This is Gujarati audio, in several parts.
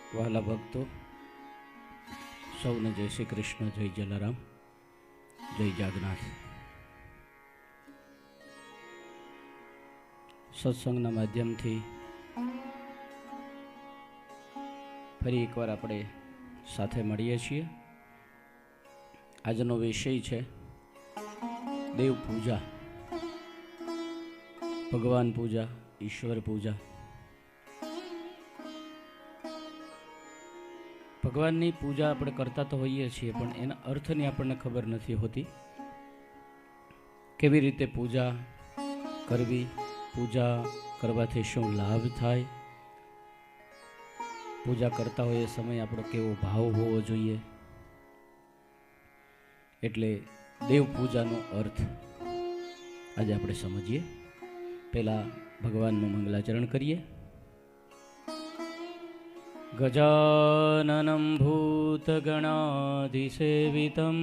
વહાલા ભક્તો, સૌને જય શ્રી કૃષ્ણ, જય જલારામ, જય જાગનાથ. સત્સંગના માધ્યમથી ફરી એકવાર આપણે સાથે મળીએ છીએ. આજનો વિષય છે દેવ પૂજા, ભગવાન પૂજા, ઈશ્વર પૂજા. ભગવાનની પૂજા આપણે કરતા તો હોઈએ છીએ, પણ એના અર્થની આપણને ખબર નથી હોતી. કેવી રીતે પૂજા કરવી, પૂજા કરવાથી શું લાભ થાય, પૂજા કરતા હોઈએ એ સમયે આપણો કેવો ભાવ હોવો જોઈએ. એટલે દેવ પૂજાનો અર્થ આજે આપણે સમજીએ. પહેલા ભગવાનનું મંગલાચરણ કરીએ. ગજાનનમ ભૂતગણાધિસેવિતમ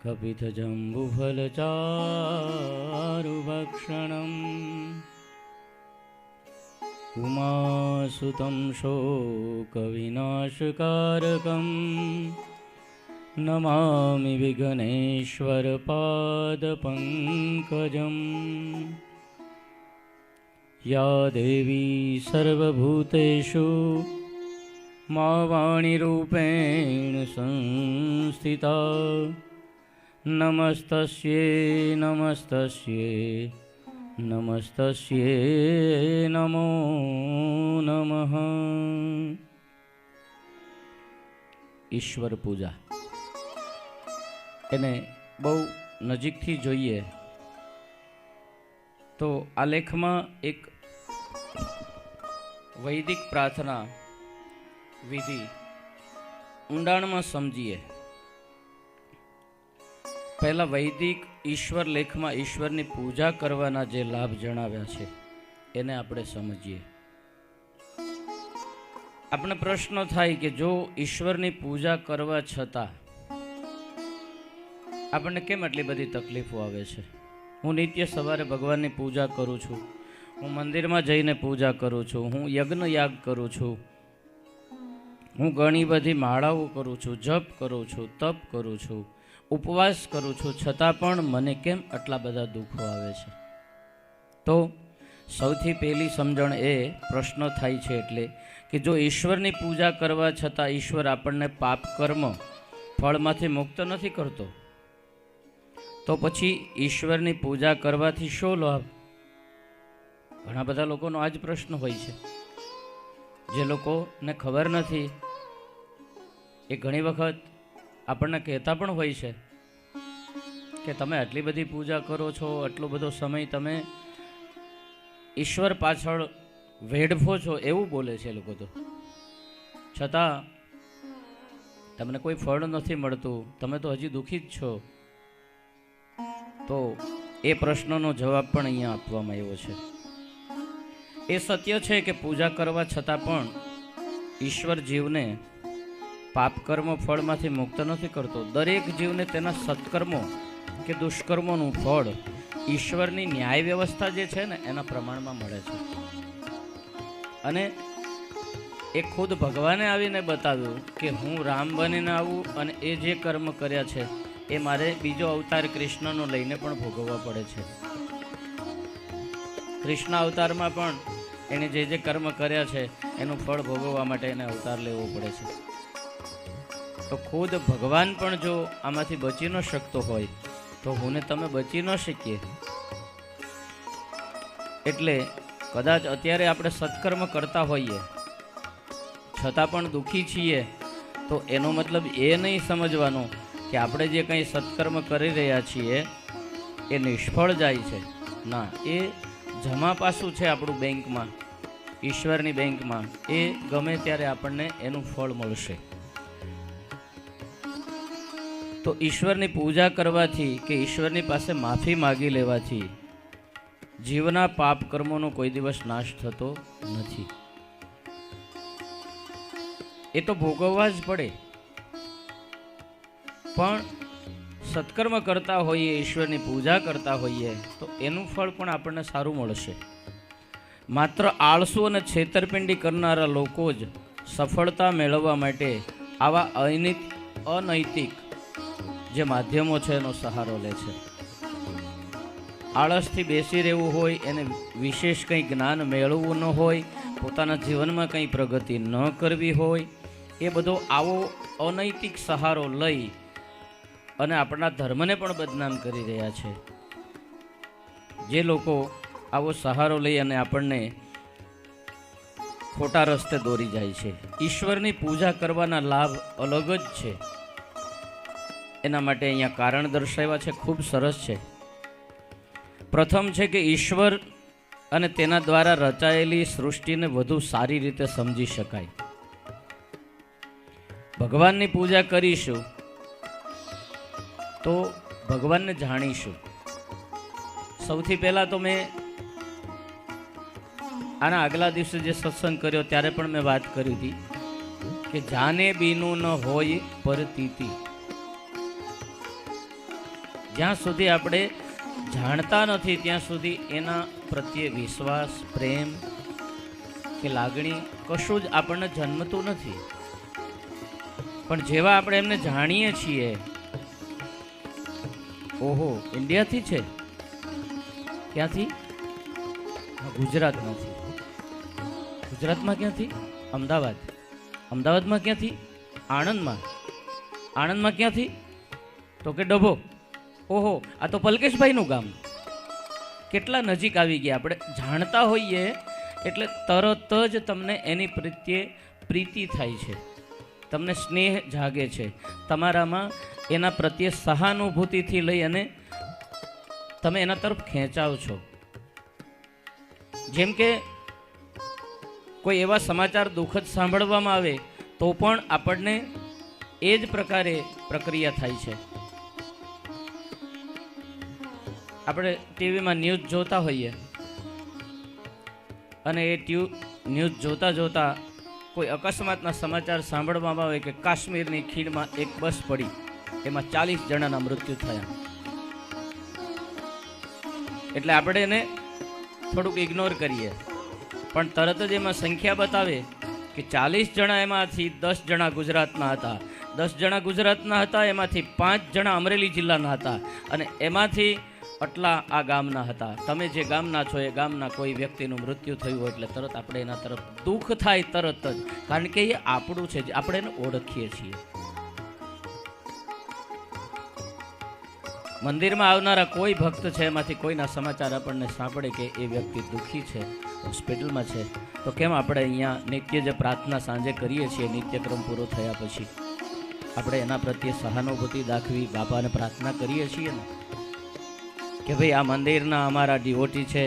કપિતજંબુફલચારુભક્ષણમ ઉમાસુતમ શોકવિનાશકારકમ નમામિ વિઘ્નેશ્વર પાદપંકજમ. યા દેવી સર્વભૂતેષુ મા વાણીરૂપેણ સંસ્થિતા નમસ્તસ્યે નમસ્તસ્યે નમસ્તસ્યે નમો નમઃ. ઈશ્વર પૂજા એને બહુ નજીકથી જોઈએ તો આ લેખમાં એક વૈદિક પ્રાર્થના વિધિ ઊંડાણમાં સમજીએ. પહેલા વૈદિક ઈશ્વર લેખમાં ઈશ્વરની પૂજા કરવાના જે લાભ જણાવ્યા છે એને આપણે સમજીએ. આપણે પ્રશ્ન થાય કે જો ઈશ્વરની પૂજા કરવા છતાં આપણને કેમ આટલી બધી તકલીફો આવે છે? હું નિત્ય સવારે ભગવાનની પૂજા કરું છું, હું મંદિરમાં જઈને પૂજા કરું છું, હું યજ્ઞ યાગ કરું છું, હું ઘણી બધી માળાઓ કરું છું, જપ કરું છું, તપ કરું છું, ઉપવાસ કરું છું, છતાં પણ મને કેમ આટલા બધા દુઃખો આવે છે? તો સૌથી પહેલી સમજણ એ પ્રશ્ન થાય છે એટલે કે જો ઈશ્વરની પૂજા કરવા છતાં ઈશ્વર આપણને પાપ કર્મ ફળમાંથી મુક્ત નથી કરતો, તો પછી ઈશ્વરની પૂજા કરવાથી શો લાભ? ઘણા બધા લોકોનો આ જ પ્રશ્ન હોય છે. જે લોકોને ખબર નથી એ ઘણી વખત આપણને કહેતા પણ હોય છે કે તમે આટલી બધી પૂજા કરો છો, આટલો બધો સમય તમે ઈશ્વર પાછળ વેડફો છો, એવું બોલે છે લોકો. તો છતાં તમને કોઈ ફળ નથી મળતું, તમે તો હજી દુઃખી જ છો. તો એ પ્રશ્નનો જવાબ પણ અહીંયા આપવામાં આવ્યો છે. એ સત્ય છે કે પૂજા કરવા છતાં પણ ઈશ્વર જીવને પાપ કર્મ ફળમાંથી મુક્ત નથી કરતો. દરેક જીવને તેના સત્કર્મો કે દુષ્કર્મોનું ફળ ઈશ્વરની ન્યાય વ્યવસ્થા જે છે ને એના પ્રમાણમાં મળે છે. અને એ ખુદ ભગવાને આવીને બતાવ્યું કે હું રામ બનીને આવું અને એ જે કર્મ કર્યા છે એ મારે બીજો અવતાર કૃષ્ણનો લઈને પણ ભોગવવા પડે છે. કૃષ્ણ અવતારમાં પણ એને જે જે કર્મ કર્યા છે એનું ફળ ભોગવવા માટે એને અવતાર લેવો પડે છે. તો ખુદ ભગવાન પણ જો આમાંથી બચી ન શકતો હોય તો હું ને તમે બચી ન શકીએ. એટલે કદાચ અત્યારે આપણે સત્કર્મ કરતા હોઈએ છતાં પણ દુઃખી છીએ તો એનો મતલબ એ નહીં સમજવાનો કે આપણે જે કંઈ સત્કર્મ કરી રહ્યા છીએ એ નિષ્ફળ જાય છે. ના, એ જમા પાસું છે આપણું બેંકમાં, ઈશ્વરની બેંકમાં. એ ગમે ત્યારે આપણને એનું ફળ મળશે. તો ઈશ્વરની પૂજા કરવાથી કે ઈશ્વરની પાસે માફી માગી લેવાથી જીવના પાપ કર્મોનો કોઈ દિવસ નાશ થતો નથી. એ તો ભોગવવા જ પડે. પણ સત્કર્મ કરતા હોઈએ, ઈશ્વરની પૂજા કરતા હોઈએ તો એનું ફળ પણ આપણને સારું મળશે. માત્ર આળસુ અને છેતરપિંડી કરનારા લોકો જ સફળતા મેળવવા માટે આવા અનૈતિક જે માધ્યમો છે એનો સહારો લે છે. આળસથી બેસી રહેવું હોય, એને વિશેષ કંઈ જ્ઞાન મેળવવું ન હોય, પોતાના જીવનમાં કંઈ પ્રગતિ ન કરવી હોય, એ બધો આવો અનૈતિક સહારો લઈ અને આપણા ધર્મને પણ બદનામ કરી રહ્યા છે. જે લોકો આવો સહારો લઈ અને આપણને ખોટા રસ્તે દોરી જાય છે. ઈશ્વરની પૂજા કરવાના લાભ અલગ જ છે. એના માટે અહીંયા કારણ દર્શાવ્યા છે, ખૂબ સરસ છે. પ્રથમ છે કે ઈશ્વર અને તેના દ્વારા રચાયેલી સૃષ્ટિને વધુ સારી રીતે સમજી શકાય. ભગવાનની પૂજા કરીશું તો ભગવાનને જાણીશું. સૌથી પહેલાં તો મેં આના આગલા દિવસે જે સત્સંગ કર્યો ત્યારે પણ મેં વાત કરી હતી કે જાને બીનું ન હોય પરતીતિ. જ્યાં સુધી આપણે જાણતા નથી ત્યાં સુધી એના પ્રત્યે વિશ્વાસ, પ્રેમ કે લાગણી કશું જ આપણને જન્મતું નથી. પણ જેવા આપણે એમને જાણીએ છીએ, ઓહો ઇન્ડિયાથી છે, ક્યાંથી? ગુજરાતમાંથી. ગુજરાતમાં ક્યાંથી? અમદાવાદ. અમદાવાદમાં ક્યાંથી? આણંદમાં. આણંદમાં ક્યાંથી? તો કે ડભો. ઓહો આ તો પલકેશભાઈનું ગામ. કેટલા નજીક આવી ગયા. આપણે જાણતા હોઈએ એટલે તરત જ તમને એની પ્રત્યે પ્રીતિ થાય છે, તમને સ્નેહ જાગે છે, તમારામાં એના પ્રત્યે સહાનુભૂતિથી લઈ અને તમે એના તરફ ખેંચાવ છો. જેમ કે કોઈ એવા સમાચાર દુઃખદ સાંભળવામાં આવે તો પણ આપણને એ જ પ્રકારે પ્રક્રિયા થાય છે. આપણે ટીવીમાં ન્યૂઝ જોતા હોઈએ અને એ ન્યૂઝ જોતા જોતા કોઈ અકસ્માતના સમાચાર સાંભળવામાં આવે કે કાશ્મીરની ખીણમાં એક બસ પડી, એમાં 40 જણાના મૃત્યુ થયા. એટલે આપણે એને થોડુંક ઇગ્નોર કરીએ, પણ તરત જ એમાં સંખ્યા બતાવે કે 40 જણા એમાંથી 10 જણા ગુજરાતના હતા, 10 જણા ગુજરાતના હતા એમાંથી 5 જણા અમરેલી જિલ્લાના હતા, અને એમાંથી આટલા આ ગામના હતા. તમે જે ગામના છો એ ગામના કોઈ વ્યક્તિનું મૃત્યુ થયું હોય એટલે તરત આપણે એના તરફ દુઃખ થાય તરત જ, કારણ કે એ આપણું છે, આપણે એને ઓળખીએ છીએ. મંદિરમાં આવનારા કોઈ ભક્ત છે એમાંથી કોઈના સમાચાર આપણને સાંભળે કે એ વ્યક્તિ દુઃખી છે, હોસ્પિટલમાં છે, તો કેમ આપણે અહીંયા નિત્ય જે પ્રાર્થના સાંજે કરીએ છીએ, નિત્યક્રમ પૂરો થયા પછી આપણે એના પ્રત્યે સહાનુભૂતિ દાખવી બાપાને પ્રાર્થના કરીએ છીએ ને કે ભાઈ આ મંદિરના અમારા ડિવોટી છે,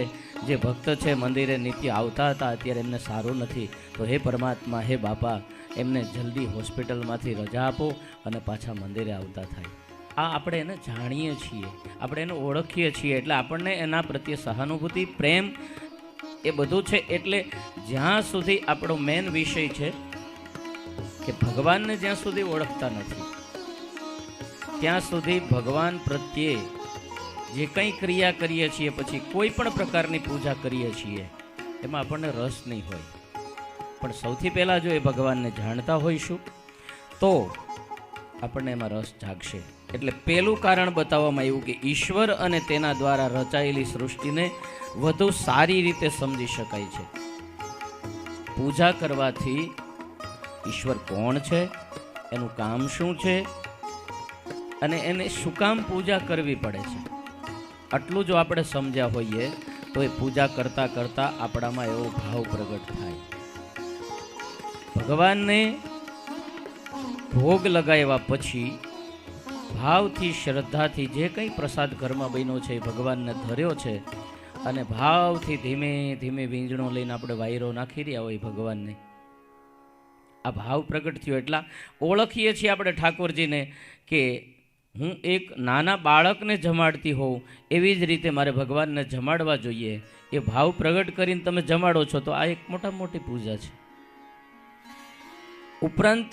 જે ભક્ત છે, મંદિરે નિત્ય આવતા હતા, અત્યારે એમને સારું નથી, તો હે પરમાત્મા, હે બાપા, એમને જલ્દી હોસ્પિટલમાંથી રજા આપો અને પાછા મંદિરે આવતા થાય. આ આપણે એને જાણીએ છીએ, આપણે એને ઓળખીએ છીએ, એટલે આપણને એના પ્રત્યે સહાનુભૂતિ, પ્રેમ એ બધું છે. એટલે જ્યાં સુધી આપણો મેન વિષય છે કે ભગવાનને જ્યાં સુધી ઓળખતા નથી ત્યાં સુધી ભગવાન પ્રત્યે જે કંઈ ક્રિયા કરીએ છીએ, પછી કોઈ પણ પ્રકારની પૂજા કરીએ છીએ એમાં આપણને રસ નહીં હોય. પણ સૌથી પહેલાં જો એ ભગવાનને જાણતા હોઈશું તો આપણને એમાં રસ જાગશે. એટલે પહેલું કારણ બતાવવામાં આવ્યું કે ઈશ્વર અને તેના દ્વારા રચાયેલી સૃષ્ટિને વધુ સારી રીતે સમજી શકાય છે. પૂજા કરવાથી ઈશ્વર કોણ છે, એનું કામ શું છે, અને એને શું કામ પૂજા કરવી પડે છે, આટલું જો આપણે સમજ્યા હોઈએ તો એ પૂજા કરતાં કરતાં આપણામાં એવો ભાવ પ્રગટ થાય. ભગવાનને ભોગ લગાવ્યા પછી ભાવથી, શ્રદ્ધાથી જે કંઈ પ્રસાદ ઘરમાં બન્યો છે એ ભગવાનને ધર્યો છે, અને ભાવથી ધીમે ધીમે વીંજણો લઈને આપણે વાયરો નાખી રહ્યા હોય ભગવાનને. આ ભાવ પ્રગટ થયો એટલા ઓળખીએ છીએ આપણે ઠાકોરજીને કે હું એક નાના બાળકને જમાડતી હોઉં એવી જ રીતે મારે ભગવાનને જમાડવા જોઈએ. એ ભાવ પ્રગટ કરીને તમે જમાડો છો તો આ એક મોટામાં મોટી પૂજા છે. ઉપરાંત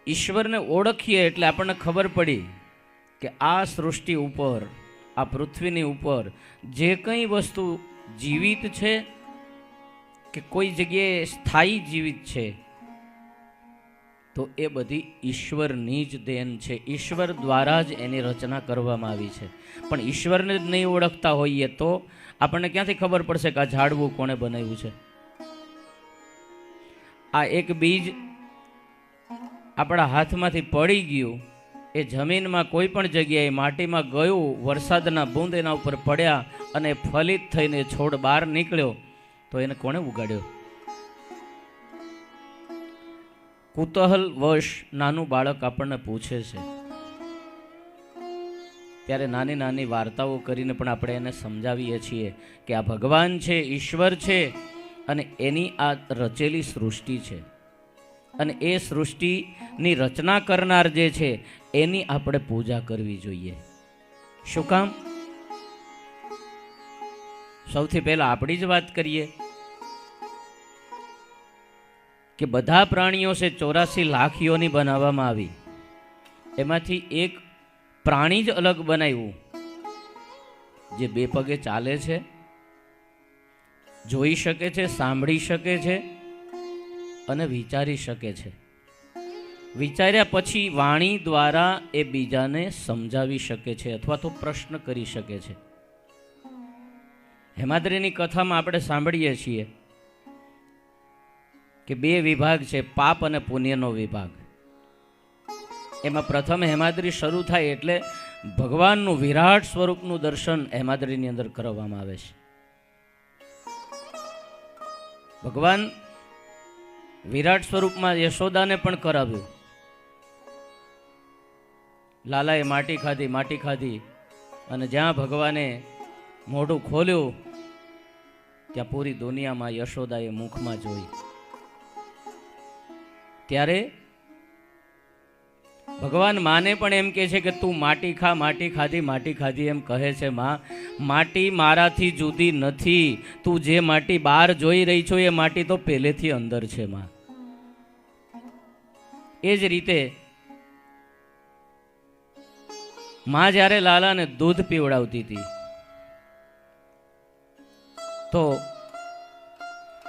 ઈશ્વરને ઓળખીએ એટલે આપણને ખબર પડી કે આ સૃષ્ટિ ઉપર, આ પૃથ્વીની ઉપર જે કંઈ વસ્તુ જીવિત છે કે કોઈ જગ્યાએ સ્થાયી જીવિત છે, તો એ બધી ઈશ્વરની જ દેન છે. ઈશ્વર દ્વારા જ એની રચના કરવામાં આવી છે. પણ ઈશ્વરને જ નહીં ઓળખતા હોઈએ તો આપણને ક્યાંથી ખબર પડશે કે આ ઝાડવું કોણે બનાવ્યું છે? આ એક બીજ આપણા હાથમાંથી પડી ગયું, એ જમીનમાં કોઈ પણ જગ્યાએ માટીમાં ગયું, વરસાદના બૂંદ એના ઉપર પડ્યા અને ફલિત થઈને છોડ બહાર નીકળ્યો, તો એને કોણે ઉગાડ્યો? કુતૂહલ વશ નાનું બાળક આપણને પૂછે છે, ત્યારે નાની નાની વાર્તાઓ કરીને પણ આપણે એને સમજાવીએ છીએ કે આ ભગવાન છે, ઈશ્વર છે, અને એની આ રચેલી સૃષ્ટિ છે, અને એ સૃષ્ટિની રચના કરનાર જે છે એની આપણે પૂજા કરવી જોઈએ. શું કામ? સૌથી પહેલા આપણી જ વાત કરીએ કે બધા પ્રાણીઓ છે 84 લાખ યોની બનાવવામાં આવી, એમાંથી એક પ્રાણી જ અલગ બનાવ્યું જે 2 પગે ચાલે છે, જોઈ શકે છે, સાંભળી શકે છે અને વિચારી શકે છે. વિચાર્યા પછી વાણી દ્વારા એ બીજાને સમજાવી શકે છે અથવા તો પ્રશ્ન કરી શકે છે. હેમાદ્રીની કથામાં આપણે સાંભળીએ છીએ કે 2 વિભાગ છે, પાપ અને પુણ્યનો વિભાગ. એમાં પ્રથમ હેમાદ્રી શરૂ થાય એટલે ભગવાનનું વિરાટ સ્વરૂપનું દર્શન હેમાદ્રીની અંદર કરવામાં આવે છે. ભગવાન વિરાટ સ્વરૂપમાં યશોદાને પણ કરાવ્યું. લાલાએ માટી ખાધી અને જ્યાં ભગવાને મોઢું ખોલ્યું ત્યાં પૂરી દુનિયામાં યશોદાએ મુખમાં જોઈ. ત્યારે ભગવાન માને પણ એમ કહે છે કે તું માટી ખા, માટી ખાધી એમ કહે છે. માં, માટી મારાથી જુદી નથી. તું જે માટી બહાર જોઈ રહી છો એ માટી તો પહેલેથી અંદર છે. માં, એ જ રીતે માં જ્યારે લાલાને દૂધ પીવડાવતી હતી તો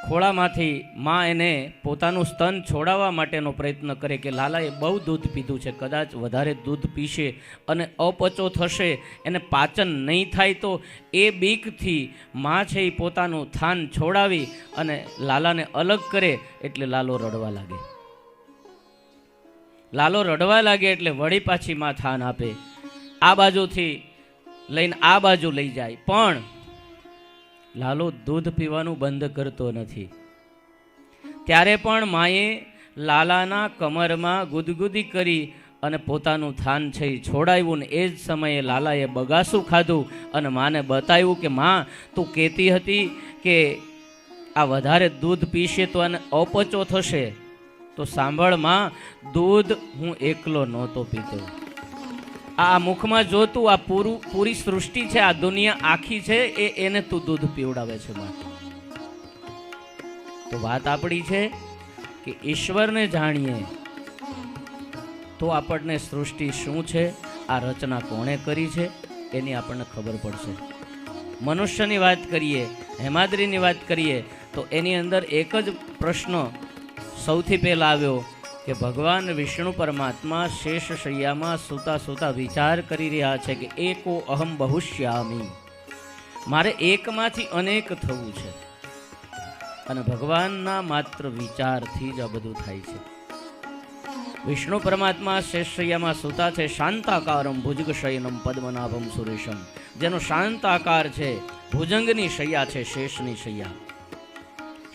ખોળામાંથી માં એને પોતાનું સ્તન છોડાવવા માટેનો પ્રયત્ન કરે કે લાલાએ બહુ દૂધ પીધું છે, કદાચ વધારે દૂધ પીશે અને અપચો થશે, એને પાચન નહીં થાય, તો એ બીકથી માં છે એ પોતાનું થાન છોડાવી અને લાલાને અલગ કરે. એટલે લાલો રડવા લાગે. લાલો રડવા લાગે એટલે વળી પાછી માં થાન આપે, આ બાજુથી લઈને આ બાજુ લઈ જાય. પણ લાલો દૂધ પીવાનું બંધ કરતો નથી. ત્યારે પણ માએ લાલાના કમરમાં ગુદગુદી કરી અને પોતાનું થાન છે એ છોડાવ્યું. ને એ જ સમયે લાલાએ બગાસું ખાધું અને માને બતાવ્યું કે માં, તું કહેતી હતી કે આ વધારે દૂધ પીશે તો એને અપચો થશે, તો સાંભળ માં, દૂધ હું એકલો નહોતો પીતો. આ મુખમાં જોતું આ પૂરી સૃષ્ટિ છે, આ દુનિયા આખી છે, એને તું દૂધ પીવડાવે છે. માં, તો વાત આપણી છે કે ઈશ્વરને જાણીએ તો આપણને સૃષ્ટિ શું છે, આ રચના કોણે કરી છે એની આપણને ખબર પડશે. મનુષ્યની વાત કરીએ, હેમાદ્રીની વાત કરીએ તો એની અંદર એક જ પ્રશ્ન સૌથી પહેલા આવ્યો કે ભગવાન વિષ્ણુ પરમાત્મા શેષ શૈયામાં સૂતા સૂતા વિચાર કરી રહ્યા છે કે એકો અહમ બહુશ્યામી, મારે એકમાંથી અનેક થવું છે. અને ભગવાનના માત્ર વિચારથી જ આ બધું થાય છે. વિષ્ણુ પરમાત્મા શેષ શૈયામાં સૂતા છે. શાંતાકારમ ભુજગશયનમ પદ્મનાભમ સુરેશમ, જેનો શાંત આકાર છે, ભુજંગની શૈયા છે, શેષની શૈયા.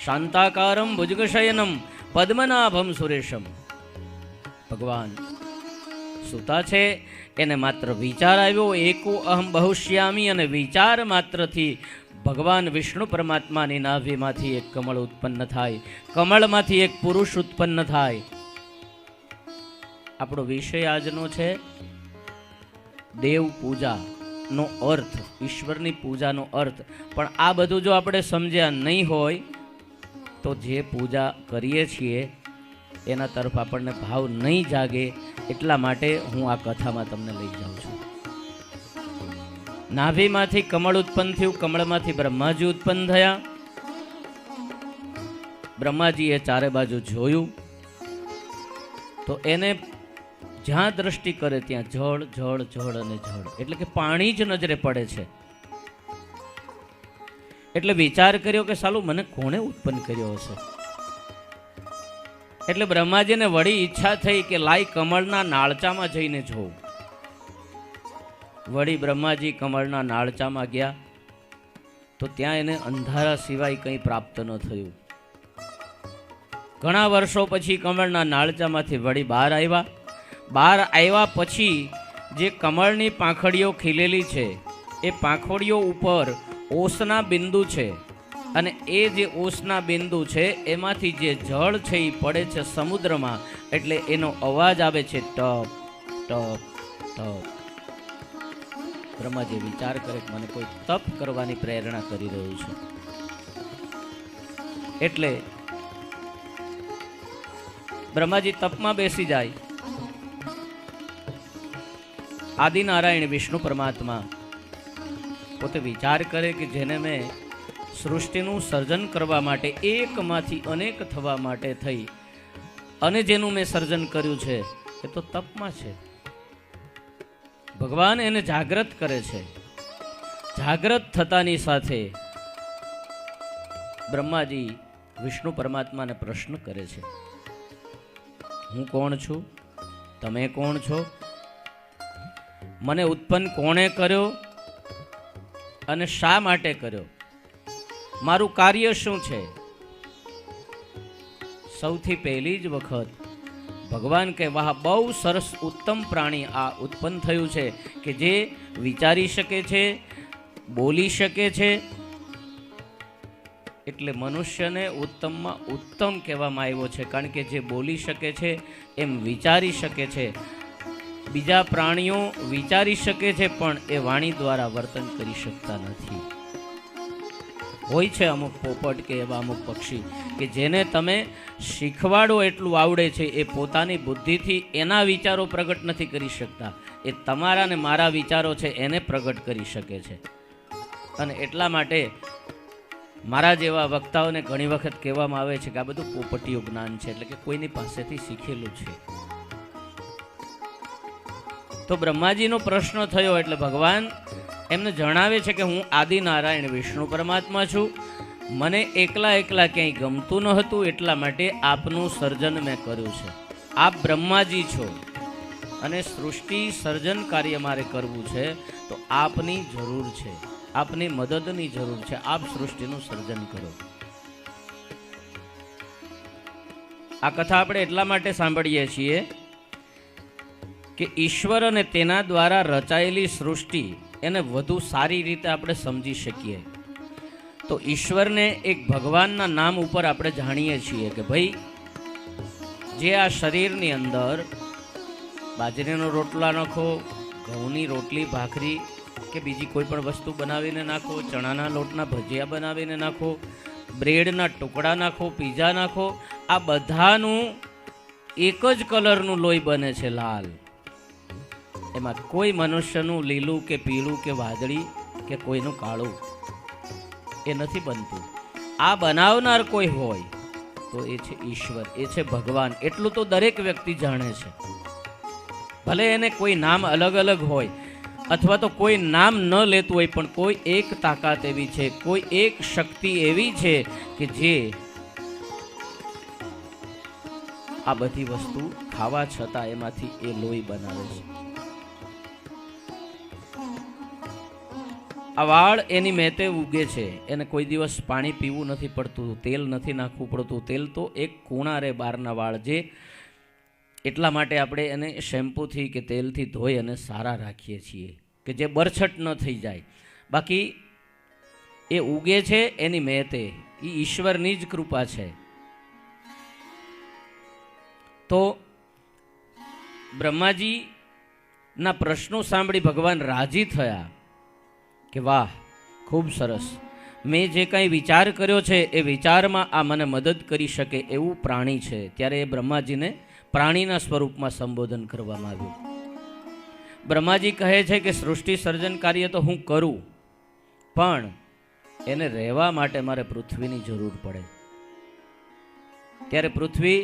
શાંતાકારમ ભુજગશયનમ પદ્મનાભમ સુરેશમ. ભગવાન સૂતા છે, એને માત્ર વિચાર આવ્યો એકો અહમ બહુશ્યામી, અને વિચાર માત્રથી ભગવાન વિષ્ણુ પરમાત્માની નાભીમાંથી એક કમળ ઉત્પન્ન થાય, કમળમાંથી એક પુરુષ ઉત્પન્ન થાય. આપણો વિષય આજનો છે દેવ પૂજાનો અર્થ, ઈશ્વરની પૂજાનો અર્થ. પણ આ બધું જો આપણે સમજ્યા નહીં હોય તો જે પૂજા કરીએ છીએ એના તરફ આપણને ભાવ નહીં જાગે. એટલા માટે હું આ કથામાં તમને લઈ જાઉં છું. નાભીમાંથી કમળ ઉત્પન્ન થયું, કમળમાંથી બ્રહ્માજી ઉત્પન્ન થયા. બ્રહ્માજીએ ચારે બાજુ જોયું તો એને જ્યાં દ્રષ્ટિ કરે ત્યાં જળ જળ જળ અને જળ, એટલે કે પાણી જ નજરે પડે છે. એટલે વિચાર કર્યો કે સાલું મને કોણે ઉત્પન્ન કર્યો હશે. એટલે બ્રહ્માજીને વળી ઈચ્છા થઈ કે લાઈ કમળના નાળચામાં જઈને જોઉં. વળી બ્રહ્માજી કમળના નાળચામાં ગયા તો ત્યાં એને અંધારા સિવાય કંઈ પ્રાપ્ત ન થયું. ઘણા વર્ષો પછી કમળના નાળચામાંથી વળી બહાર આવ્યા. બહાર આવ્યા પછી જે કમળની પાંખડીઓ ખીલેલી છે એ પાંખડીઓ ઉપર ઓસના બિંદુ છે, અને એ જે ઓસના બિંદુ છે એમાંથી જે જળ છે એ પડે છે સમુદ્રમાં, એટલે એનો અવાજ આવે છે ટપ ટપ ટપ. બ્રહ્માજી વિચાર કરે કે મને કોઈ તપ કરવાની પ્રેરણા કરી રહ્યું છે. એટલે બ્રહ્માજી તપમાં બેસી જાય. આદિનારાયણ વિષ્ણુ પરમાત્મા પોતે વિચાર કરે કે જેને મેં સૃષ્ટિનું સર્જન કરવા માટે એકમાંથી અનેક થવા માટે થઈ અને જેનું મેં સર્જન કર્યું છે એ તો તપમાં છે. ભગવાન એને જાગ્રત કરે છે. જાગ્રત થતાની સાથે બ્રહ્માજી વિષ્ણુ પરમાત્માને પ્રશ્ન કરે છે, હું કોણ છું? તમે કોણ છો? મને ઉત્પન્ન કોણે કર્યો અને શા માટે કર્યો? મારું કાર્ય શું છે? સૌથી પહેલી જ વખત ભગવાન કે વાહ, બહુ સરસ ઉત્તમ પ્રાણી આ ઉત્પન્ન થયું છે કે જે વિચારી શકે છે, બોલી શકે છે. એટલે મનુષ્યને ઉત્તમમાં ઉત્તમ કહેવામાં આવ્યો છે, કારણ કે જે બોલી શકે છે, એમ વિચારી શકે છે. બીજા પ્રાણીઓ વિચારી શકે છે પણ એ વાણી દ્વારા વર્તન કરી શકતા નથી. હોય છે અમુક પોપટ કે એવા અમુક પક્ષી કે જેને તમે શીખવાડો એટલું આવડે છે, એ પોતાની બુદ્ધિથી એના વિચારો પ્રગટ નથી કરી શકતા. એ તમારા ને મારા વિચારો છે એને પ્રગટ કરી શકે છે. અને એટલા માટે મારા જેવા વક્તાઓને ઘણી વખત કહેવામાં આવે છે કે આ બધું પોપટીયું જ્ઞાન છે, એટલે કે કોઈની પાસેથી શીખેલું છે. તો બ્રહ્માજીનો પ્રશ્ન થયો એટલે ભગવાન એમને જણાવે છે કે હું આદિનારાયણ વિષ્ણુ પરમાત્મા છું. મને એકલા એકલા ક્યાંય ગમતું ન હતું, એટલા માટે આપનું સર્જન મેં કર્યું છે. આપ બ્રહ્માજી છો અને સૃષ્ટિ સર્જન કાર્ય મારે કરવું છે, તો આપની જરૂર છે, આપની મદદની જરૂર છે. આપ સૃષ્ટિનું સર્જન કરો. આ કથા આપણે એટલા માટે સાંભળીએ છીએ કે ઈશ્વર અને તેના દ્વારા રચાયેલી સૃષ્ટિ એને વધુ સારી રીતે આપણે સમજી શકીએ. તો ઈશ્વરને એક ભગવાનના નામ ઉપર આપણે જાણીએ છીએ કે ભાઈ, જે આ શરીરની અંદર બાજરીનો રોટલા નાખો, ઘઉંની રોટલી ભાખરી કે બીજી કોઈ પણ વસ્તુ બનાવીને નાખો, ચણાના લોટના ભજીયા બનાવીને નાખો, બ્રેડના ટુકડા નાખો, પીઝા નાખો, આ બધાનું એક જ કલરનું લોહી બને છે, લાલ. એમાં કોઈ મનુષ્યનું લીલું કે પીળું કે વાદળી કે કોઈનું કાળું એ નથી બનતું. આ બનાવનાર કોઈ હોય તો એ છે ઈશ્વર, એ છે ભગવાન. એટલું તો દરેક વ્યક્તિ જાણે છે. ભલે એને કોઈ નામ અલગ અલગ હોય અથવા તો કોઈ નામ ન લેતું હોય, પણ કોઈ એક તાકાત એવી છે, કોઈ એક શક્તિ એવી છે કે જે આ બધી વસ્તુ ખાવા છતાં એમાંથી એ લોહી બનાવે છે. આ વાળ એની મેતે ઉગે છે, એને કોઈ દિવસ પાણી પીવું નથી પડતું, તેલ નથી નાખવું પડતું. તેલ તો એક કૂણા રે બહારના વાળ, જે એટલા માટે આપણે એને શેમ્પૂથી કે તેલથી ધોઈ અને સારા રાખીએ છીએ કે જે બરછટ ન થઈ જાય. બાકી એ ઉગે છે એની મેતે, એ ઈશ્વરની જ કૃપા છે. તો બ્રહ્માજીના પ્રશ્નો સાંભળી ભગવાન રાજી થયા કે વાહ, ખૂબ સરસ, મેં જે કાંઈ વિચાર કર્યો છે એ વિચારમાં આ મને મદદ કરી શકે એવું પ્રાણી છે. ત્યારે એ બ્રહ્માજીને પ્રાણીના સ્વરૂપમાં સંબોધન કરવામાં આવ્યું. બ્રહ્માજી કહે છે કે સૃષ્ટિ સર્જન કાર્ય તો હું કરું, પણ એને રહેવા માટે મારે પૃથ્વીની જરૂર પડે. ત્યારે પૃથ્વી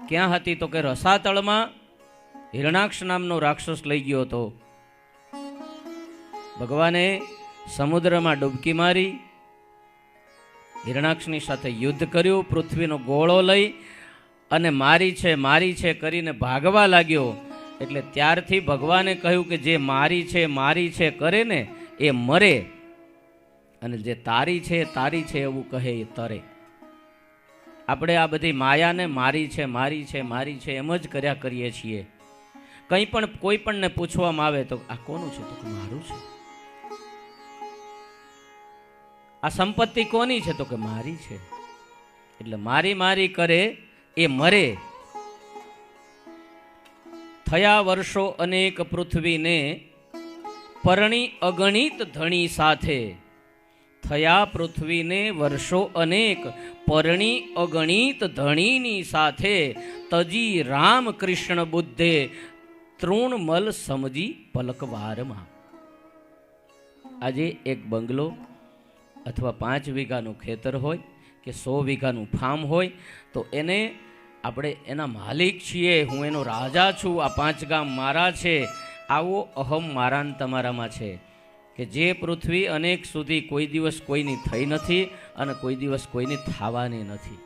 ક્યાં હતી તો કે રસાતળમાં હિરણાક્ષ નામનો રાક્ષસ લઈ ગયો હતો. ભગવાને સમુદ્રમાં ડૂબકી મારી, હિરણાક્ષની સાથે યુદ્ધ કર્યું, પૃથ્વીનો ગોળો લઈ અને મારી છે કરીને ભાગવા લાગ્યો. એટલે ત્યારથી ભગવાને કહ્યું કે જે મારી છે કરે ને એ મરે, અને જે તારી છે એવું કહે એ તરે. આપણે આ બધી માયાને મારી છે એમ જ કર્યા કરીએ છીએ. કંઈ પણ કોઈ પણને પૂછવામાં આવે તો આ કોનું છે, તો કે મારું છે. આ સંપત્તિ કોની છે, તો કે મારી છે. એટલે મારી કરે એ મરે. થયા વર્ષો અનેક પૃથ્વીને પરણી અગણિત ધણી સાથે. થયા પૃથ્વીને વર્ષો અનેક પરણી અગણિત ધણીની સાથે. તજી રામ કૃષ્ણ બુદ્ધે તૃણમલ સમજી પલકવારમાં. આજે એક બંગલો અથવા 5 વીઘાનું ખેતર હોય કે 100 વીઘાનું ફાર્મ હોય તો એને આપણે એના માલિક છીએ, હું એનો રાજા છું, આ 5 ગામ મારા છે, આવો અહમ મારા ને તમારામાં છે. કે જે પૃથ્વી અનેક સુધી કોઈ દિવસ કોઈની થઈ નથી અને કોઈ દિવસ કોઈની થવાની નથી.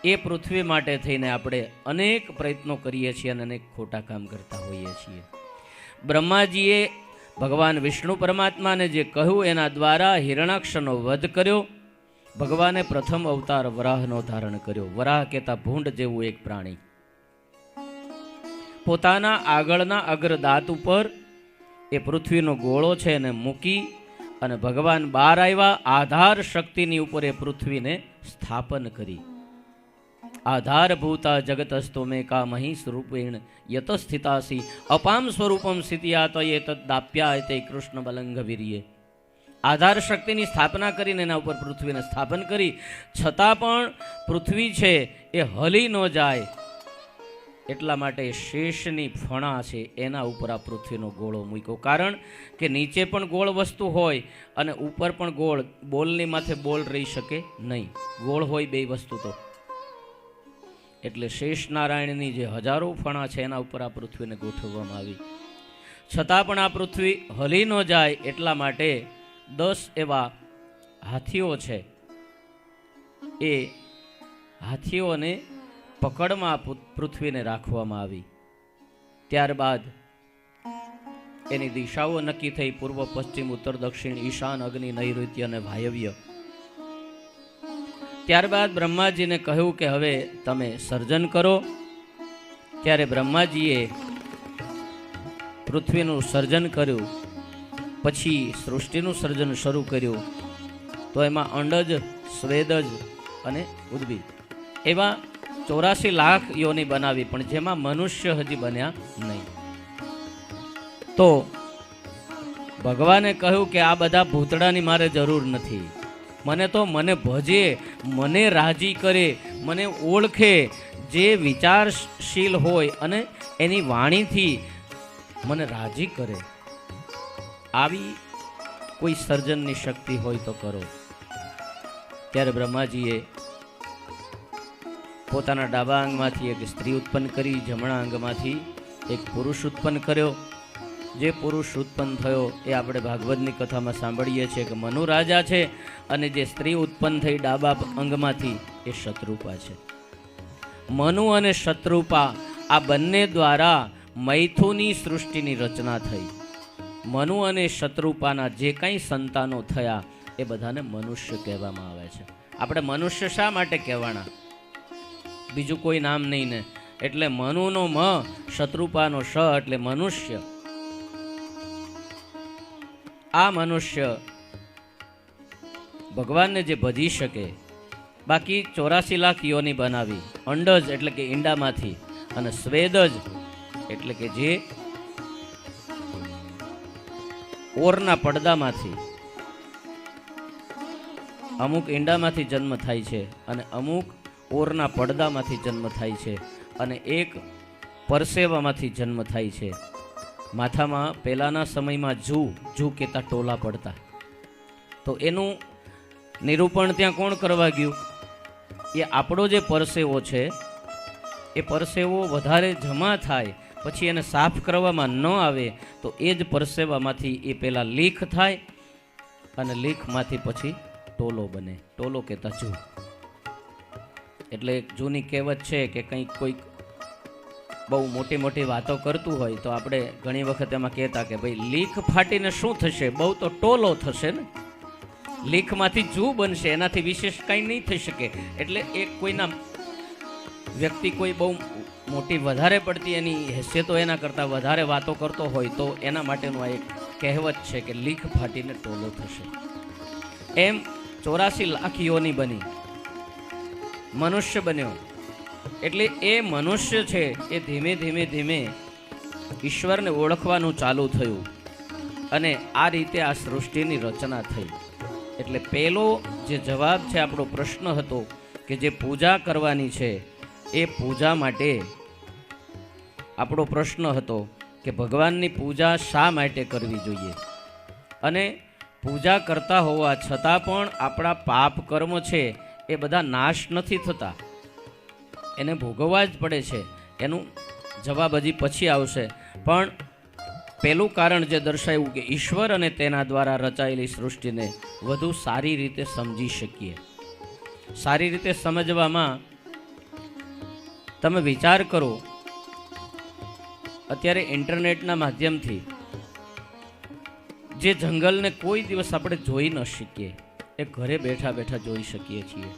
એ પૃથ્વી માટે થઈને આપણે અનેક પ્રયત્નો કરીએ છીએ અને અનેક ખોટા કામ કરતા હોઈએ છીએ. બ્રહ્માજીએ ભગવાન વિષ્ણુ પરમાત્માને જે કહ્યું એના દ્વારા હિરણાક્ષનો વધ કર્યો. ભગવાને પ્રથમ અવતાર વરાહનો ધારણ કર્યો. વરાહ કહેતા ભૂંડ જેવું એક પ્રાણી. પોતાના આગળના અગ્રદાંત ઉપર એ પૃથ્વીનો ગોળો છે એને મૂકી અને ભગવાન બહાર આવ્યા. આધાર શક્તિની ઉપર એ પૃથ્વીને સ્થાપન કરી. આધારભૂતા જગતસ્તો મેં કા મહી સ્વરૂપેણ યત સ્થિતાસી અપામ સ્વરૂપમ સ્થિતિયાતયે તદાપ્યાય તે કૃષ્ણ બલંગ વીર્યે. આધાર શક્તિની સ્થાપના કરીને એના ઉપર પૃથ્વીને સ્થાપન કરી. છતાં પણ પૃથ્વી છે એ હલી ન જાય એટલા માટે શેષની ફણા છે એના ઉપર આ પૃથ્વીનો ગોળો મૂક્યો. કારણ કે નીચે પણ ગોળ વસ્તુ હોય અને ઉપર પણ ગોળ. બોલની માથે બોલ રહી શકે નહીં, ગોળ હોય બે વસ્તુ તો. એટલે શેષ નારાયણની જે હજારો ફણા છે એના ઉપર આ પૃથ્વીને ગોઠવવામાં આવી. છતાં પણ આ પૃથ્વી હલી ન જાય એટલા માટે 10 એવા હાથીઓ છે. એ હાથીઓને પકડમાં પૃથ્વીને રાખવામાં આવી. ત્યારબાદ એની દિશાઓ નક્કી થઈ. પૂર્વ, પશ્ચિમ, ઉત્તર, દક્ષિણ, ઈશાન, અગ્નિ, નૈઋત્ય અને વાયવ્ય. ત્યારબાદ બ્રહ્માજીને કહ્યું કે હવે તમે સર્જન કરો. ત્યારે બ્રહ્માજીએ પૃથ્વીનું સર્જન કર્યું. પછી સૃષ્ટિનું સર્જન શરૂ કર્યું. તો એમાં અંડજ, સ્વેદજ અને ઉદ્ભિદ એવા 84 લાખ યોની બનાવી, પણ જેમાં મનુષ્ય હજી બન્યા નહીં. તો ભગવાને કહ્યું કે આ બધા ભૂતડાની મારે જરૂર નથી. મને તો મને ભજે, મને રાજી કરે, મને ઓળખે, જે વિચારશીલ હોય અને એની વાણીથી મને રાજી કરે, આવી કોઈ સર્જનની શક્તિ હોય તો કરો. ત્યારે બ્રહ્માજીએ પોતાના ડાબા અંગમાંથી એક સ્ત્રી ઉત્પન્ન કરી, જમણા અંગમાંથી એક પુરુષ ઉત્પન્ન કર્યો. જે પુરુષ ઉત્પન્ન થયો એ આપણે ભાગવતની કથામાં સાંભળીએ છીએ કે મનુ રાજા છે, અને જે સ્ત્રી ઉત્પન્ન થઈ ડાબા અંગમાંથી એ શત્રુપા છે. મનુ અને શત્રુપા આ બંને દ્વારા મૈથુની સૃષ્ટિની રચના થઈ. મનુ અને શત્રુપાના જે કંઈ સંતાનો થયા એ બધાને મનુષ્ય કહેવામાં આવે છે. આપણે મનુષ્ય શા માટે કહેવાના? બીજું કોઈ નામ નહીં ને. એટલે મનુનો મ, શત્રુપાનો શ એટલે મનુષ્ય. આ મનુષ્ય ભગવાનને જે ભજી શકે. બાકી 84 લાખ યોની બનાવી. અંડજ એટલે કે ઈંડામાંથી, અને સ્વેદજ એટલે કે જે ઓરના પડદામાંથી. અમુક ઈંડામાંથી જન્મ થાય છે અને અમુક ઓરના પડદામાંથી જન્મ થાય છે, અને એક પરસેવામાંથી જન્મ થાય છે. માથામાં પહેલાના સમયમાં જૂ કહેતા ટોલા પડતા. તો એનું નિરૂપણ ત્યાં કોણ કરવા ગયું? એ આપણો જે પરસેવો છે એ પરસેવો વધારે જમા થાય પછી એને સાફ કરવામાં ન આવે તો એ જ પરસેવામાંથી એ પહેલાં લીખ થાય અને લીખમાંથી પછી ટોલો બને. ટોલો કહેતા જૂ. એટલે એક જૂની કહેવત છે કે કંઈક કોઈક બહુ મોટી મોટી વાતો કરતું હોય તો આપણે ઘણી વખત એમાં કહેતા કે ભાઈ લીખ ફાટીને શું થશે, બહુ તો ટોલો થશે ને. લીખમાંથી જૂ બનશે, એનાથી વિશેષ કાંઈ નહીં થઈ શકે. એટલે એક કોઈના વ્યક્તિ કોઈ બહુ મોટી વધારે પડતી એની હેસિયતો એના કરતાં વધારે વાતો કરતો હોય તો એના માટેનું આ એક કહેવત છે કે લીખ ફાટીને ટોલો થશે. એમ 84 લાખ યોની બની મનુષ્ય બન્યો. એટલે એ મનુષ્ય છે એ ધીમે ધીમે ધીમે ઈશ્વરને ઓળખવાનું ચાલુ થયું અને આ રીતે આ સૃષ્ટિની રચના થઈ. એટલે પહેલો જે જવાબ છે આપણો પ્રશ્ન હતો કે જે પૂજા કરવાની છે એ પૂજા માટે આપણો પ્રશ્ન હતો કે ભગવાનની પૂજા શા માટે કરવી જોઈએ. અને પૂજા કરતા હોવા છતાં પણ આપણા પાપ કર્મ છે એ બધા નાશ નથી થતા, એને ભોગવવા જ પડે છે. એનું જવાબ હજી પછી આવશે. પણ પહેલું કારણ જે દર્શાવ્યું કે ઈશ્વર અને તેના દ્વારા રચાયેલી સૃષ્ટિને વધુ સારી રીતે સમજી શકીએ. સારી રીતે સમજવામાં તમે વિચાર કરો, અત્યારે ઇન્ટરનેટના માધ્યમથી જે જંગલને કોઈ દિવસ આપણે જોઈ ન શકીએ એ ઘરે બેઠા બેઠા જોઈ શકીએ છીએ.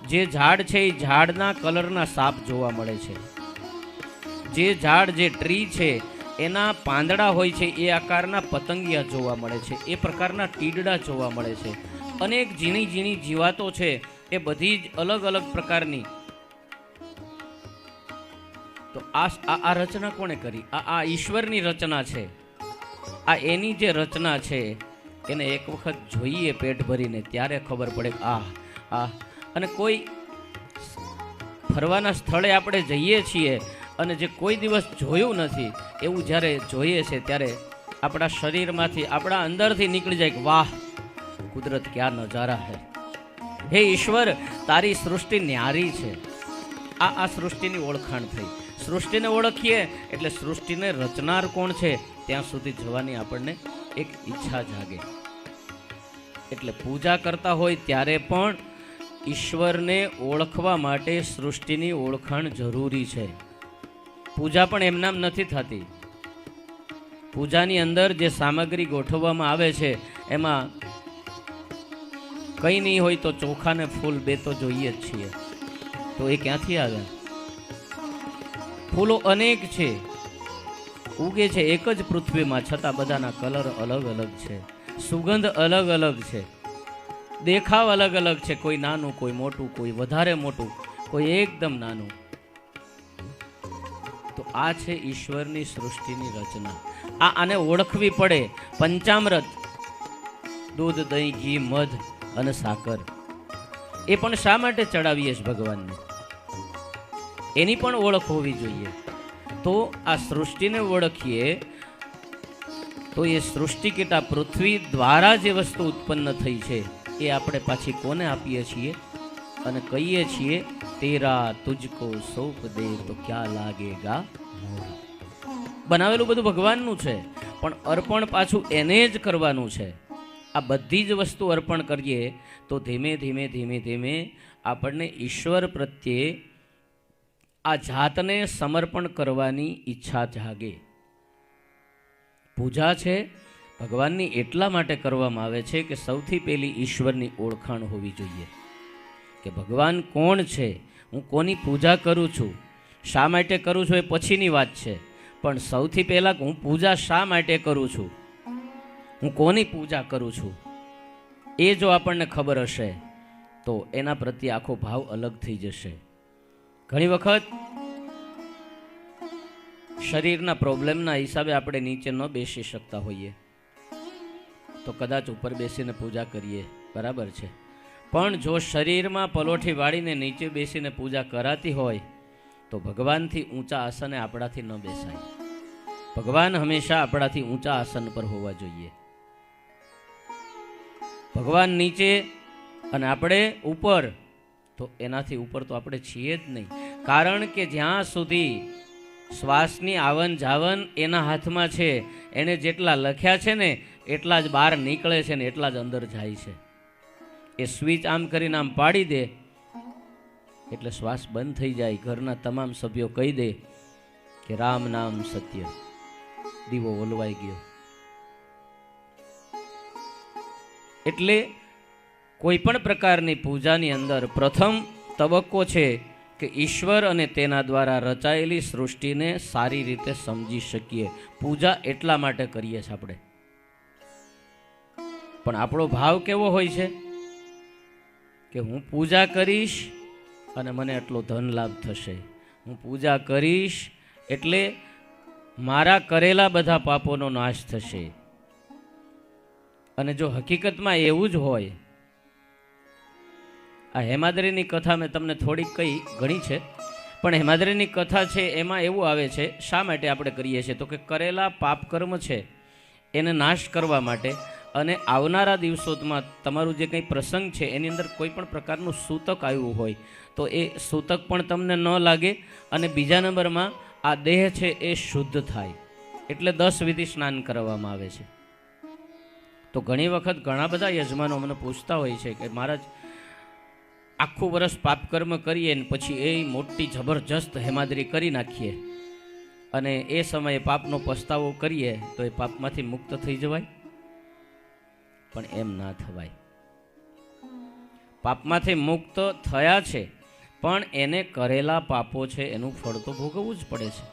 જે ઝાડ છે એ ઝાડના કલરના સાપ જોવા મળે છે. જે ઝાડ જે ટ્રી છે એના પાંદડા હોય છે એ આકારના પતંગિયા જોવા મળે છે, એ પ્રકારના ટીડડા જોવા મળે છે. અનેક ઝીણી ઝીણી જીવાતો છે એ બધી જ અલગ અલગ પ્રકારની. તો આ રચના કોણે કરી? આ ઈશ્વરની રચના છે. આ એની જે રચના છે એને એક વખત જોઈએ પેટ ભરીને ત્યારે ખબર પડે કે આ અને કોઈ ફરવાના સ્થળે આપણે જઈએ છીએ અને જે કોઈ દિવસ જોયું નથી એવું જ્યારે જોઈએ છે ત્યારે આપણા શરીરમાંથી આપણા અંદરથી નીકળી જાય કે વાહ કુદરત ક્યાં નજારા હે. હે ઈશ્વર, તારી સૃષ્ટિ ન્યારી છે. આ સૃષ્ટિની ઓળખાણ થઈ. સૃષ્ટિને ઓળખીએ એટલે સૃષ્ટિને રચનાર કોણ છે ત્યાં સુધી જવાની આપણને એક ઈચ્છા જાગે. એટલે પૂજા કરતા હોય ત્યારે પણ ઈશ્વરને ઓળખવા માટે સૃષ્ટિની ઓળખાણ જરૂરી છે. પૂજા પણ એમનામ નથી થતી. પૂજાની અંદર જે સામગ્રી ગોઠવવામાં આવે છે એમાં કંઈ નહીં હોય તો ચોખા ને ફૂલ બે તો જોઈએ જ છીએ. તો એ ક્યાંથી આવ્યા? ફૂલો અનેક છે, ઉગે છે એક જ પૃથ્વીમાં, છતાં બધાના કલર અલગ અલગ છે, સુગંધ અલગ અલગ છે, દેખાવ અલગ અલગ છે. કોઈ નાનું, કોઈ મોટું, કોઈ વધારે મોટું, કોઈ એકદમ નાનું. તો આ છે ઈશ્વરની સૃષ્ટિની રચના. આને ઓળખવી પડે. પંચામૃત, દૂધ, દહીં, ઘી, મધ અને સાકર એ પણ શા માટે ચડાવીએ છીએ ભગવાનને? એની પણ ઓળખ હોવી જોઈએ. તો આ સૃષ્ટિને ઓળખીએ તો એ સૃષ્ટિ કેટલા પૃથ્વી દ્વારા જે વસ્તુ ઉત્પન્ન થઈ છે એ આપણે પાછી કોને આપીએ છીએ અને કહીએ છીએ તેરા તુજકો સોંપ દે તો ક્યાં લાગેગા મોર. બનાવેલું બધું ભગવાનનું છે પણ અર્પણ પાછું એને જ કરવાનું છે. આ બધી જ વસ્તુ અર્પણ કરીએ તો ધીમે ધીમે ધીમે ધીમે આપણને ઈશ્વર પ્રત્યે આ જાતને સમર્પણ કરવાની ઈચ્છા જાગે. પૂજા છે ભગવાનની એટલા માટે કરવામાં આવે છે કે સૌથી પહેલી ઈશ્વરની ઓળખાણ હોવી જોઈએ કે ભગવાન કોણ છે, હું કોની પૂજા કરું છું, શા માટે કરું છું એ પછીની વાત છે. પણ સૌથી પહેલાં હું પૂજા શા માટે કરું છું, હું કોની પૂજા કરું છું, એ જો આપણને ખબર હશે તો એના પ્રત્યે આખો ભાવ અલગ થઈ જશે. ઘણી વખત શરીરના પ્રોબ્લેમના હિસાબે આપણે નીચે ન બેસી શકતા હોઈએ તો કદાચ ઉપર બેસીને પૂજા કરીએ, બરાબર છે. પણ જો શરીરમાં પલોઠી વાળીને નીચે બેસીને પૂજા કરાતી હોય તો ભગવાનથી ઊંચા આસને આપણાથી ન બેસાય. ભગવાન હંમેશા આપણાથી ઊંચા આસન પર હોવા જોઈએ. ભગવાન નીચે અને આપણે ઉપર, તો એનાથી ઉપર તો આપણે છીએ જ નહીં. કારણ કે જ્યાં સુધી શ્વાસની આવન જાવન એના હાથમાં છે, એને જેટલા લખ્યા છે ને એટલા જ બહાર નીકળે છે ને એટલા જ અંદર જાય છે. એ સ્વિચ આમ કરીને આમ પાડી દે એટલે શ્વાસ બંધ થઈ જાય. ઘરના તમામ સભ્યો કહી દે કે રામ નામ સત્ય, દીવો ઓલવાઈ ગયો. એટલે કોઈ પણ પ્રકારની પૂજાની અંદર પ્રથમ તબક્કો છે કે ઈશ્વર અને તેના દ્વારા રચાયેલી સૃષ્ટિને સારી રીતે સમજી શકીએ. પૂજા એટલા માટે કરીએ છીએ આપણે. પણ આપણો ભાવ કેવો હોય છે કે હું પૂજા કરીશ અને મને એટલો ધન લાભ થશે, હું પૂજા કરીશ એટલે મારા કરેલા બધા પાપોનો નાશ થશે. અને જો હકીકતમાં એવું જ હોય, આ હેમાદ્રીની કથા મેં તમને થોડીક કહી, ઘણી છે, પણ હેમાદ્રીની કથા છે એમાં એવું આવે છે, શા માટે આપણે કરીએ છીએ તો કે કરેલા પાપ કર્મ છે એને નાશ કરવા માટે, અને આવનારા દિવસોમાં તમારું જે કંઈ પ્રસંગ છે એની અંદર કોઈ પણ પ્રકારનું સૂતક આવ્યું હોય તો એ સૂતક પણ તમને ન લાગે, અને બીજા નંબરમાં આ દેહ છે એ શુદ્ધ થાય. એટલે 10 વિધિ સ્નાન કરવામાં આવે છે. તો ઘણી વખત ઘણા બધા યજમાનો મને પૂછતા હોય છે કે મહારાજ આખું વર્ષ પાપકર્મ કરીએ ને પછી એ મોટી જબરજસ્ત હેમાદ્રી કરી નાખીએ અને એ સમયે પાપનો પસ્તાવો કરીએ તો એ પાપમાંથી મુક્ત થઈ જવાય? પણ એમ ના થવાય. પાપમાંથી મુક્ત થયા છે પણ એને કરેલા પાપો છે એનું ફળ તો ભોગવવું જ પડે છે.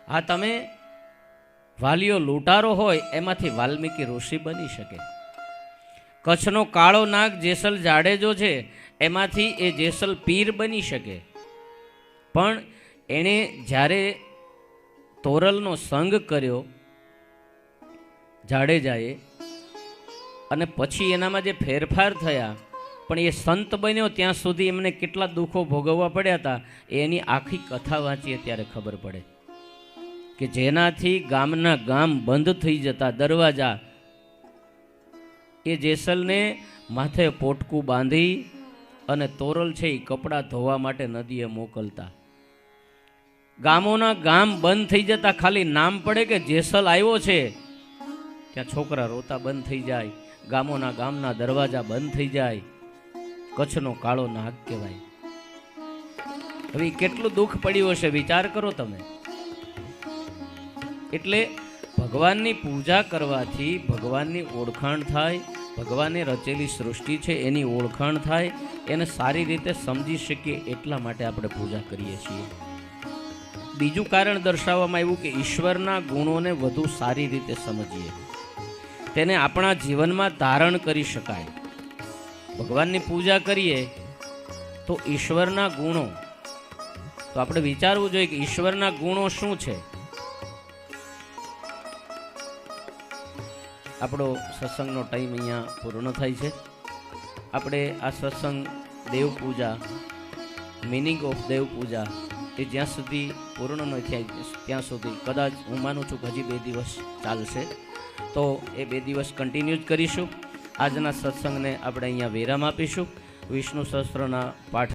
હા, તમે વાલીઓ લૂંટારો હોય એમાંથી વાલ્મીકી ઋષિ બની શકે. કચ્છનો કાળો નાગ જેસલ જાડેજો છે એમાંથી એ જેસલ પીર બની શકે. પણ એણે જ્યારે તોરલનો સંગ કર્યો જાડેજાએ, અને પછી એનામાં જે ફેરફાર થયા, પણ એ સંત બન્યો ત્યાં સુધી એમને કેટલા દુઃખો ભોગવવા પડ્યા હતા એની આખી કથા વાંચીએ ત્યારે ખબર પડે કે જેનાથી ગામના ગામ બંધ થઈ જતા દરવાજા, એ જેસલને માથે પોટકું બાંધી અને તોરલ છે એ કપડાં ધોવા માટે નદીએ મોકલતા. ગામોના ગામ બંધ થઈ જતા, ખાલી નામ પડે કે જેસલ આવ્યો છે ત્યાં છોકરા રોતા બંધ થઈ જાય, ગામોના ગામના દરવાજા બંધ થઈ જાય. કચ્છનો કાળો નાગ કહેવાય. હવે કેટલું દુઃખ પડ્યું હશે વિચાર કરો તમે. એટલે ભગવાનની પૂજા કરવાથી ભગવાનની ઓળખાણ થાય, ભગવાને રચેલી સૃષ્ટિ છે એની ઓળખાણ થાય, એને સારી રીતે સમજી શકીએ એટલા માટે આપણે પૂજા કરીએ છીએ. બીજું કારણ દર્શાવવામાં આવ્યું કે ઈશ્વરના ગુણોને વધુ સારી રીતે સમજીએ, તેને આપણા જીવનમાં ધારણ કરી શકાય. ભગવાનની પૂજા કરીએ તો ઈશ્વરના ગુણો, તો આપણે વિચારવું જોઈએ કે ઈશ્વરના ગુણો શું છે. આપણો સત્સંગનો ટાઈમ અહીંયા પૂર્ણ થાય છે. આપણે આ સત્સંગ દેવ પૂજા, મિનિંગ ઓફ દેવ પૂજા એ જ્યાં સુધી પૂર્ણ ન થાય ત્યાં સુધી કદાચ હું માનું છું કે હજી 2 દિવસ ચાલશે, તો એ 2 દિવસ કન્ટિન્યુ જ કરીશું. આજના સત્સંગને આપણે અહીંયા વિરામ આપીશું. વિષ્ણુ સહસ્ત્રના પાઠ